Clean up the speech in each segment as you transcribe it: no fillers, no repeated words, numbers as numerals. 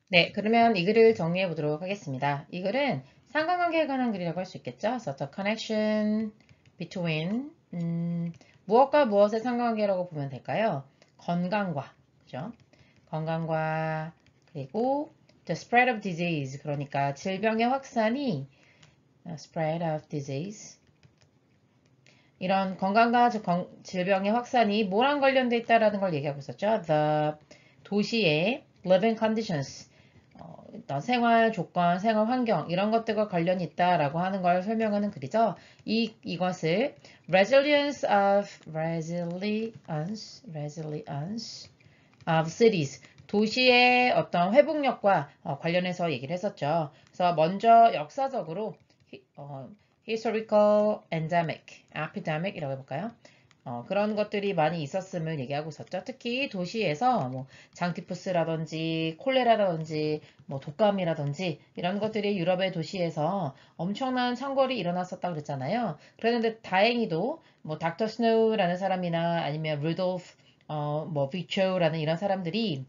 네, 그러면 이 글을 정리해 보도록 하겠습니다. 이 글은 상관관계에 관한 글이라고 할 수 있겠죠? So the connection between 무엇과 무엇의 상관관계라고 보면 될까요? 건강과, 그죠? 건강과 그리고 the spread of disease, 그러니까 질병의 확산이 spread of disease, 이런 건강과 질병의 확산이 뭐랑 관련돼 있다라는 걸 얘기하고 있었죠. The 도시의 living conditions, 어떤 생활 조건, 생활 환경 이런 것들과 관련이 있다라고 하는 걸 설명하는 글이죠. 이것을 resilience of cities, 도시의 어떤 회복력과 관련해서 얘기를 했었죠. 그래서 먼저 역사적으로 historical endemic, epidemic이라고 해볼까요? 그런 것들이 많이 있었음을 얘기하고 있었죠. 특히 도시에서 뭐 장티푸스라든지 콜레라라든지 뭐 독감이라든지 이런 것들이 유럽의 도시에서 엄청난 창궐이 일어났었다고 그랬잖아요. 그런데 다행히도 뭐 닥터 스노우라는 사람이나 아니면 루돌프 뭐 비초라는 이런 사람들이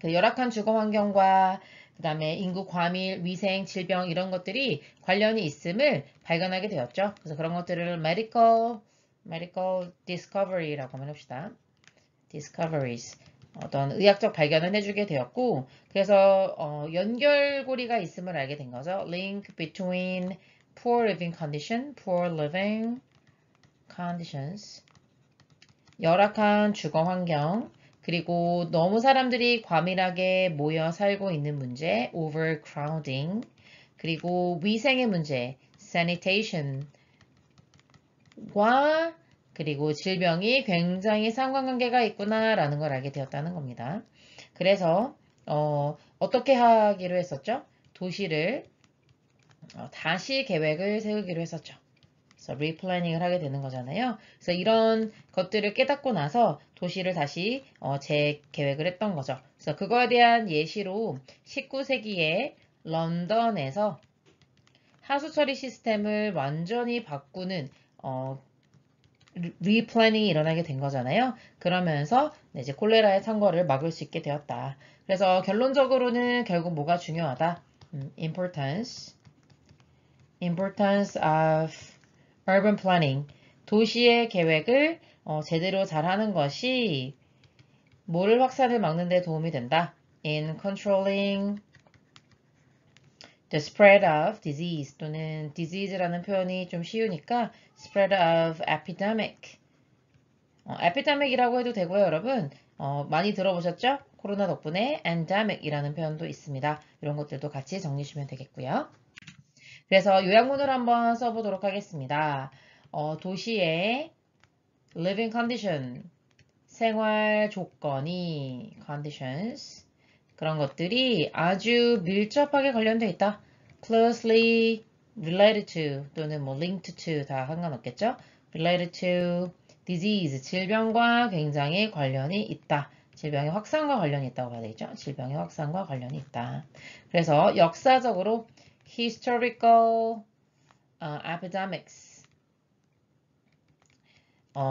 그 열악한 주거 환경과 그 다음에 인구 과밀, 위생, 질병 이런 것들이 관련이 있음을 발견하게 되었죠. 그래서 그런 것들을 medical discovery라고 한번 해봅시다. discoveries. 어떤 의학적 발견을 해주게 되었고, 그래서 연결고리가 있음을 알게 된 거죠. link between poor living conditions, 열악한 주거 환경, 그리고 너무 사람들이 과밀하게 모여 살고 있는 문제, overcrowding, 그리고 위생의 문제, sanitation과 그리고 질병이 굉장히 상관관계가 있구나라는 걸 알게 되었다는 겁니다. 그래서 어떻게 하기로 했었죠? 도시를 다시 계획을 세우기로 했었죠. 그래서 리플래닝을 하게 되는 거잖아요. 그래서 이런 것들을 깨닫고 나서 도시를 다시 재계획을 했던 거죠. 그래서 그거에 대한 예시로 19세기에 런던에서 하수 처리 시스템을 완전히 바꾸는 리플래닝이 일어나게 된 거잖아요. 그러면서 이제 콜레라의 창궐을 막을 수 있게 되었다. 그래서 결론적으로는 결국 뭐가 중요하다? importance of urban planning, 도시의 계획을 제대로 잘하는 것이 뭐를 확산을 막는 데 도움이 된다. in controlling the spread of disease, 또는 disease라는 표현이 좀 쉬우니까 spread of epidemic, epidemic이라고 해도 되고요, 여러분. 많이 들어보셨죠? 코로나 덕분에 endemic이라는 표현도 있습니다. 이런 것들도 같이 정리하시면 되겠고요. 그래서 요약문을 한번 써보도록 하겠습니다. 도시의 living condition, 생활 조건이 conditions, 그런 것들이 아주 밀접하게 관련되어 있다. closely related to 또는 뭐 linked to 다 상관없겠죠. related to disease, 질병과 굉장히 관련이 있다. 질병의 확산과 관련이 있다고 봐야 되겠죠. 질병의 확산과 관련이 있다. 그래서 역사적으로 historical epidemics,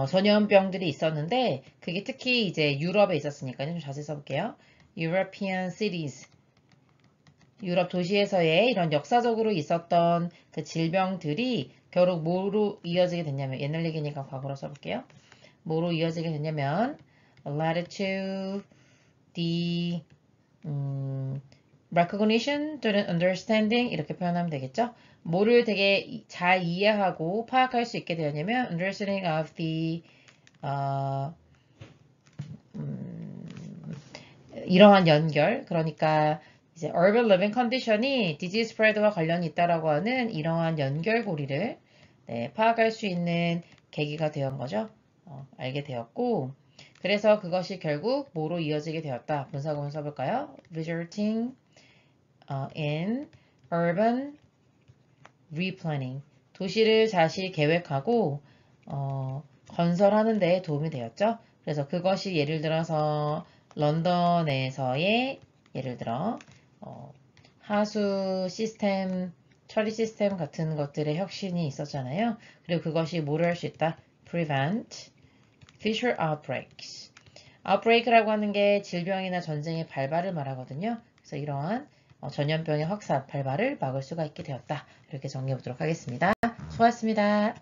전염병들이 있었는데 그게 특히 이제 유럽에 있었으니까요. 좀 자세히 써볼게요. European cities, 유럽 도시에서의 이런 역사적으로 있었던 그 질병들이 결국 뭐로 이어지게 됐냐면, 옛날 얘기니까 과거로 써볼게요. 뭐로 이어지게 됐냐면 led to the recognition 또는 understanding, 이렇게 표현하면 되겠죠. 뭐를 되게 잘 이해하고 파악할 수 있게 되었냐면 understanding of the 이러한 연결, 그러니까 이제 urban living condition이 disease spread와 관련이 있다라고 하는 이러한 연결고리를 파악할 수 있는 계기가 되었던 거죠. 알게 되었고, 그래서 그것이 결국 뭐로 이어지게 되었다. 분사구문 써볼까요? resulting in urban replanning, 도시를 다시 계획하고 건설하는 데 도움이 되었죠. 그래서 그것이 예를 들어서 런던에서의 예를 들어 하수 시스템, 처리 시스템 같은 것들의 혁신이 있었잖아요. 그리고 그것이 뭐를 할 수 있다? prevent future outbreaks, outbreak라고 하는 게 질병이나 전쟁의 발발을 말하거든요. 그래서 이러한 전염병의 확산, 발발을 막을 수가 있게 되었다. 이렇게 정리해 보도록 하겠습니다. 수고하셨습니다.